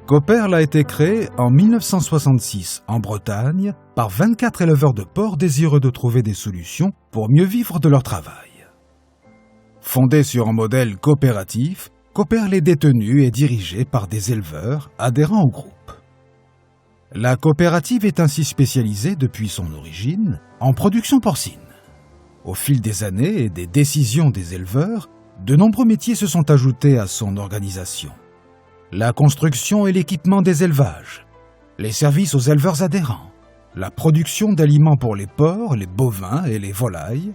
Coperle a été créé en 1966 en Bretagne par 24 éleveurs de porcs désireux de trouver des solutions pour mieux vivre de leur travail. Fondé sur un modèle coopératif, Coperle est détenu et dirigé par des éleveurs adhérents au groupe. La coopérative est ainsi spécialisée depuis son origine en production porcine. Au fil des années et des décisions des éleveurs, de nombreux métiers se sont ajoutés à son organisation. La construction et l'équipement des élevages, les services aux éleveurs adhérents, la production d'aliments pour les porcs, les bovins et les volailles,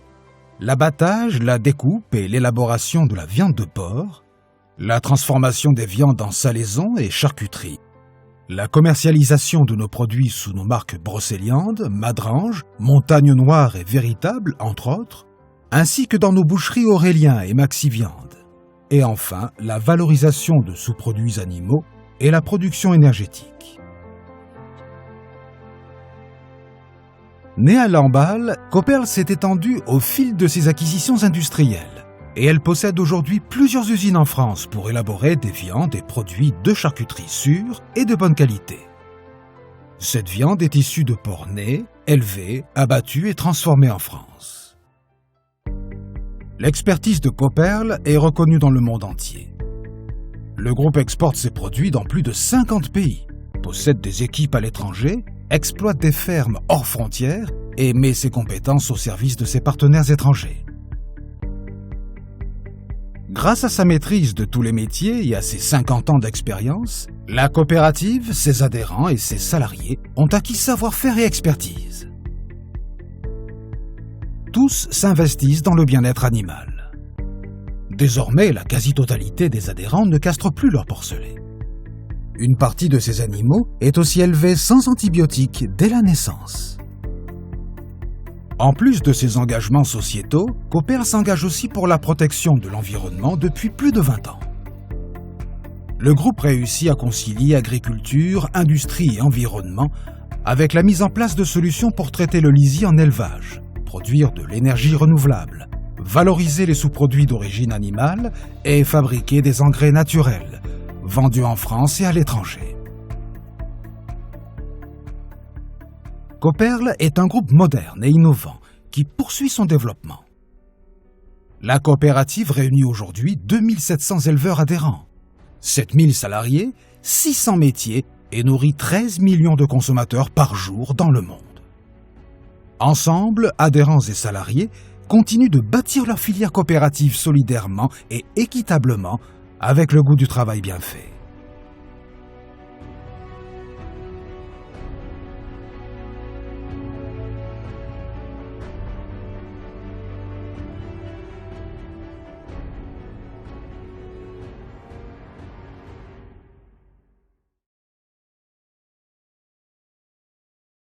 l'abattage, la découpe et l'élaboration de la viande de porc, la transformation des viandes en salaison et charcuterie, la commercialisation de nos produits sous nos marques Brocéliande, Madrange, Montagne Noire et Véritable, entre autres, ainsi que dans nos boucheries Aurélien et Maxiviande. Et enfin, la valorisation de sous-produits animaux et la production énergétique. Née à Lamballe, Coperle s'est étendue au fil de ses acquisitions industrielles et elle possède aujourd'hui plusieurs usines en France pour élaborer des viandes et produits de charcuterie sûrs et de bonne qualité. Cette viande est issue de porcs nés, élevés, abattus et transformés en France. L'expertise de Coperle est reconnue dans le monde entier. Le groupe exporte ses produits dans plus de 50 pays, possède des équipes à l'étranger, exploite des fermes hors frontières et met ses compétences au service de ses partenaires étrangers. Grâce à sa maîtrise de tous les métiers et à ses 50 ans d'expérience, la coopérative, ses adhérents et ses salariés ont acquis savoir-faire et expertise. Tous s'investissent dans le bien-être animal. Désormais, la quasi-totalité des adhérents ne castrent plus leurs porcelets. Une partie de ces animaux est aussi élevée sans antibiotiques dès la naissance. En plus de ses engagements sociétaux, Coperle s'engage aussi pour la protection de l'environnement depuis plus de 20 ans. Le groupe réussit à concilier agriculture, industrie et environnement avec la mise en place de solutions pour traiter le lisier en élevage, produire de l'énergie renouvelable, valoriser les sous-produits d'origine animale et fabriquer des engrais naturels, vendus en France et à l'étranger. Coperle est un groupe moderne et innovant qui poursuit son développement. La coopérative réunit aujourd'hui 2700 éleveurs adhérents, 7000 salariés, 600 métiers et nourrit 13 millions de consommateurs par jour dans le monde. Ensemble, adhérents et salariés continuent de bâtir leur filière coopérative solidairement et équitablement avec le goût du travail bien fait.